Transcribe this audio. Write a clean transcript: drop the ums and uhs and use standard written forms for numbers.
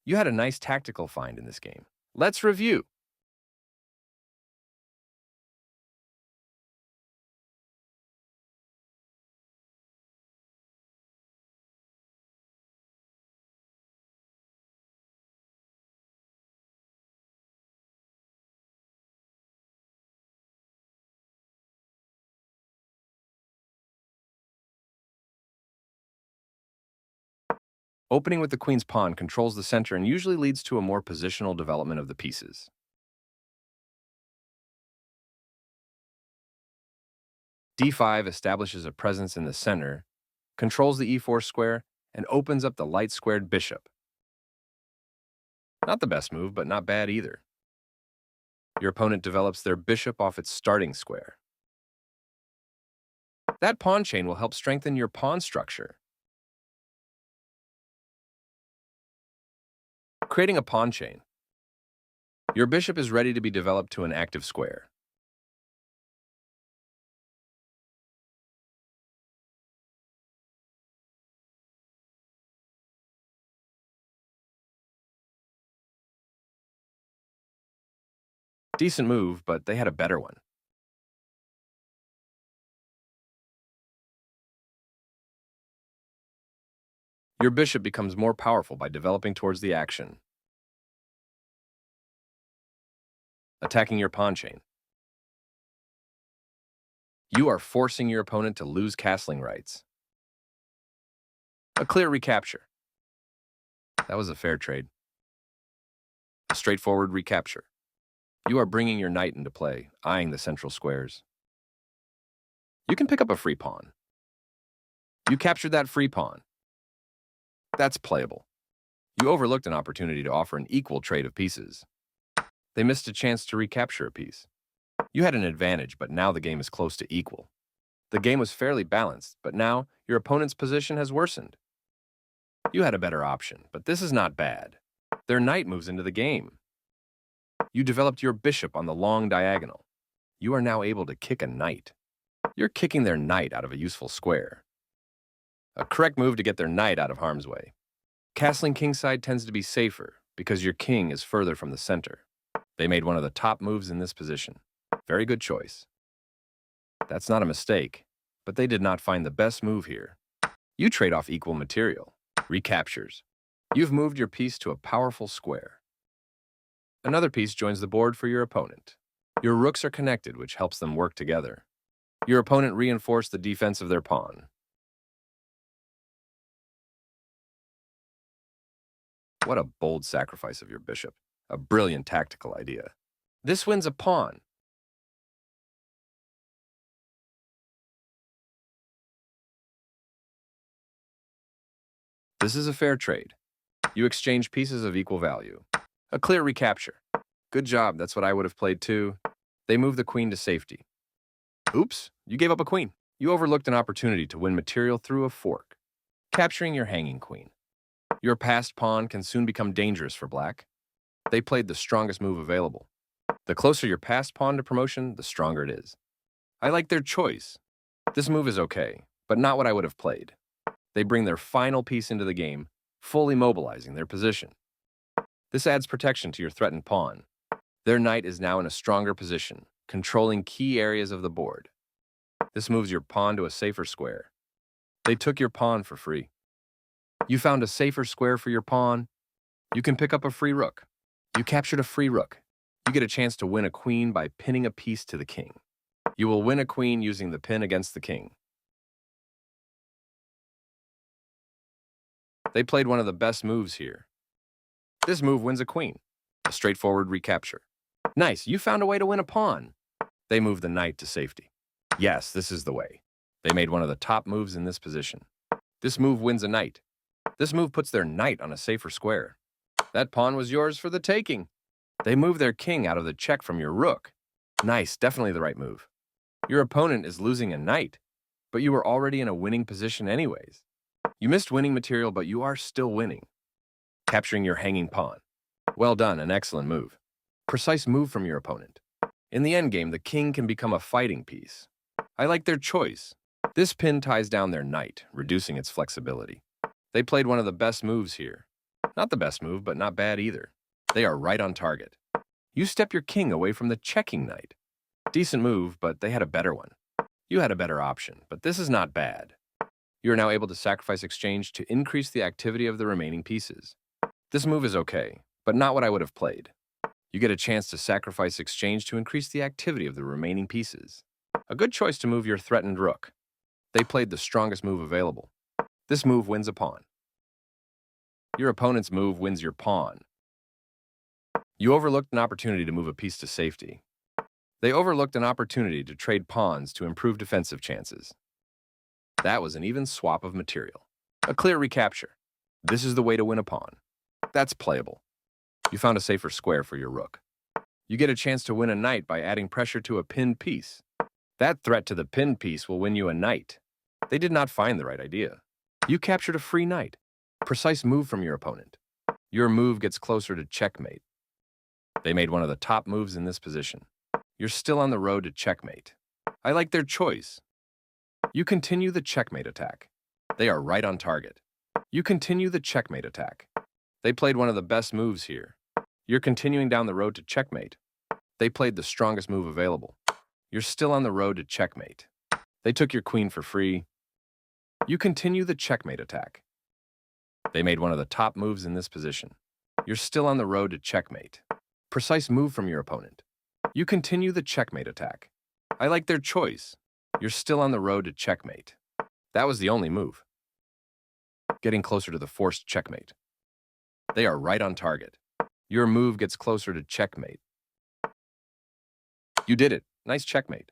You had a nice tactical find in this game. Let's review. Opening with the queen's pawn controls the center and usually leads to a more positional development of the pieces. d5 establishes a presence in the center, controls the e4 square, and opens up the light-squared bishop. Not the best move, but not bad either. Your opponent develops their bishop off its starting square. That pawn chain will help strengthen your pawn structure. Creating a pawn chain. Your bishop is ready to be developed to an active square. Decent move, but they had a better one. Your bishop becomes more powerful by developing towards the action. Attacking your pawn chain. You are forcing your opponent to lose castling rights. A clear recapture. That was a fair trade. A straightforward recapture. You are bringing your knight into play, eyeing the central squares. You can pick up a free pawn. You captured that free pawn. That's playable. You overlooked an opportunity to offer an equal trade of pieces. They missed a chance to recapture a piece. You had an advantage, but now the game is close to equal. The game was fairly balanced, but now your opponent's position has worsened. You had a better option, but this is not bad. Their knight moves into the game. You developed your bishop on the long diagonal. You are now able to kick a knight. You're kicking their knight out of a useful square. A correct move to get their knight out of harm's way. Castling kingside tends to be safer because your king is further from the center. They made one of the top moves in this position. Very good choice. That's not a mistake, but they did not find the best move here. You trade off equal material. Recaptures. You've moved your piece to a powerful square. Another piece joins the board for your opponent. Your rooks are connected, which helps them work together. Your opponent reinforced the defense of their pawn. What a bold sacrifice of your bishop. A brilliant tactical idea. This wins a pawn. This is a fair trade. You exchange pieces of equal value. A clear recapture. Good job, that's what I would have played too. They move the queen to safety. Oops, you gave up a queen. You overlooked an opportunity to win material through a fork, capturing your hanging queen. Your passed pawn can soon become dangerous for black. They played the strongest move available. The closer your passed pawn to promotion, the stronger it is. I like their choice. This move is okay, but not what I would have played. They bring their final piece into the game, fully mobilizing their position. This adds protection to your threatened pawn. Their knight is now in a stronger position, controlling key areas of the board. This moves your pawn to a safer square. They took your pawn for free. You found a safer square for your pawn. You can pick up a free rook. You captured a free rook. You get a chance to win a queen by pinning a piece to the king. You will win a queen using the pin against the king. They played one of the best moves here. This move wins a queen. A straightforward recapture. Nice, you found a way to win a pawn. They move the knight to safety. Yes, this is the way. They made one of the top moves in this position. This move wins a knight. This move puts their knight on a safer square. That pawn was yours for the taking. They move their king out of the check from your rook. Nice, definitely the right move. Your opponent is losing a knight, but you were already in a winning position anyways. You missed winning material, but you are still winning. Capturing your hanging pawn. Well done, an excellent move. Precise move from your opponent. In the endgame, the king can become a fighting piece. I like their choice. This pin ties down their knight, reducing its flexibility. They played one of the best moves here. Not the best move, but not bad either. They are right on target. You step your king away from the checking knight. Decent move, but they had a better one. You had a better option, but this is not bad. You are now able to sacrifice exchange to increase the activity of the remaining pieces. This move is okay, but not what I would have played. You get a chance to sacrifice exchange to increase the activity of the remaining pieces. A good choice to move your threatened rook. They played the strongest move available. This move wins a pawn. Your opponent's move wins your pawn. You overlooked an opportunity to move a piece to safety. They overlooked an opportunity to trade pawns to improve defensive chances. That was an even swap of material. A clear recapture. This is the way to win a pawn. That's playable. You found a safer square for your rook. You get a chance to win a knight by adding pressure to a pinned piece. That threat to the pinned piece will win you a knight. They did not find the right idea. You captured a free knight. Precise move from your opponent. Your move gets closer to checkmate. They made one of the top moves in this position. You're still on the road to checkmate. I like their choice. You continue the checkmate attack. They are right on target. You continue the checkmate attack. They played one of the best moves here. You're continuing down the road to checkmate. They played the strongest move available. You're still on the road to checkmate. They took your queen for free. You continue the checkmate attack. They made one of the top moves in this position. You're still on the road to checkmate. Precise move from your opponent. You continue the checkmate attack. I like their choice. You're still on the road to checkmate. That was the only move. Getting closer to the forced checkmate. They are right on target. Your move gets closer to checkmate. You did it. Nice checkmate.